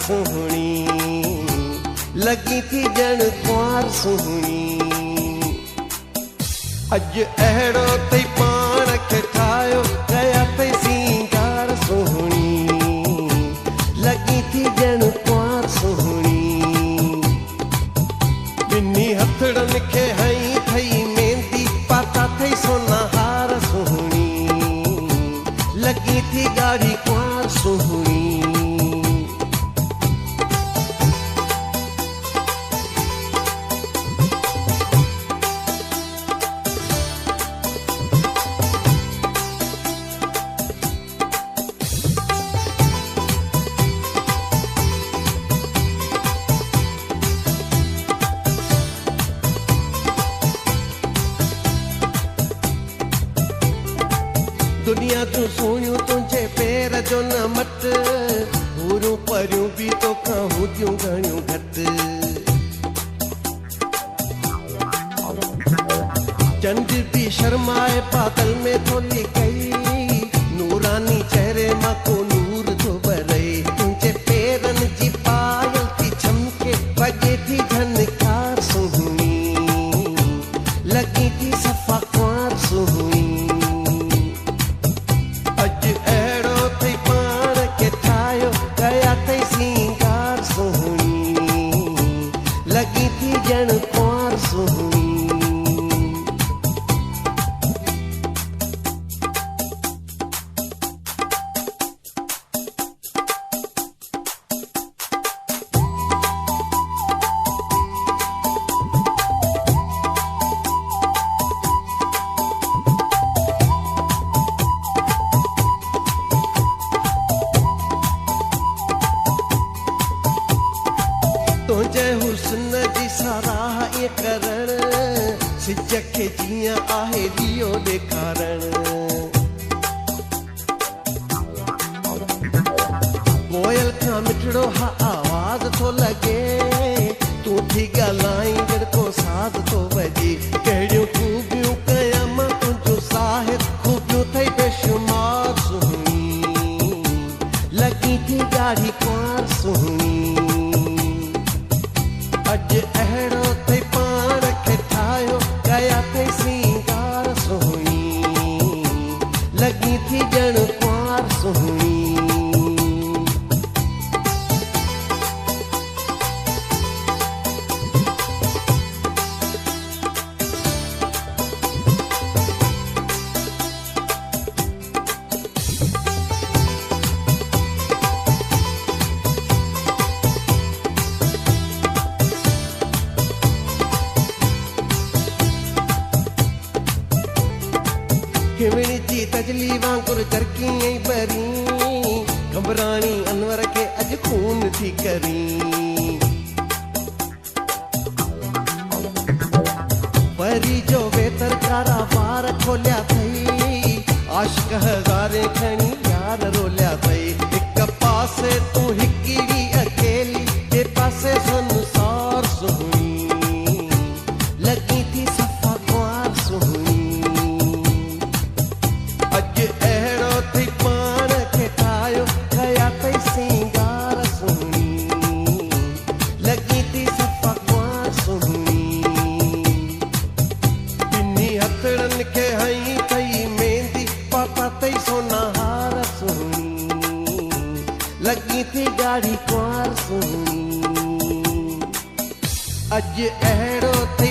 सुहणी, लगी थी जण कुंवार सुहणी। अज अहिड़ो तई पाण खे ठाहियो, कया तई सिंगार सुहणी, लगी थी जण कुंवार सुहणी। ॿिन्ही हथड़नि खे हई थई मेहंदी, पाता थई सोना हार सुहणी, लगी थी ॻाढ़ी कुंवार सुहणी। दुनिया तू सुणियूं तुंहिंजे पेर जो न मट, हूरूं परियूं बि तोखां हूंदियूं घणियूं घटि। चंड बि शर्माए बादल में थोली कई, नूरानी चेहरे मां को नूर थो बरई। तुंहिंजे पेरनि जी पायल थी चमके, वॼे थी झनकार सुहिणी, लगी थी सफ़ा कुंवार सुहिणी। लगी थी जण कुंवार सुहणी। तुंहिंजे हुस्न जी साराह ये करण, सिज खे जीअं आहे ॾियो ॾेखारण। कोयल खां मिठड़ो हा आवाज़ थो लॻे, तूं थी ॻाल्हाई गिड़को साज़ थो वॼे। कहिड़ियूं खूबियूं कयां मां तुंहिंजो साहिब, खूबियूं थई बेशुमार सुहिणी, लगी थी ॻाढ़ी कुंवार सुहिणी। अज अहिड़ो तई पाण खे ठाहियो, कया तई सिंगार सुहिणी, लगी थी जण कुंवार सुहिणी। खिमणी जी तजली वांगुर चरकी ऐं बरी, घबराणी अनवर खे अॼु खून थी करी। परी जो वेतर कारा वार खोलिया थई, आशिक हज़ारे खणी यार रोलिया थई। हिक पासे तूं हिकिड़ी अकेली, ॿिए पासे संसार सुहिणी, लगी थी सफ़ा कुंवार सुहिणी। अज अहिड़ो थई पाण खे ठाहियो, कया तई सिंगार सुहिणी, लगी थी सफ़ा कुंवार सुहिणी। ॿिन्ही हथड़नि खे हई थई मेहंदी, पाता तई सोना हार सुहिणी, लगी थी ॻाढ़ी कुंवार सुहिणी। अज अहिड़ो थई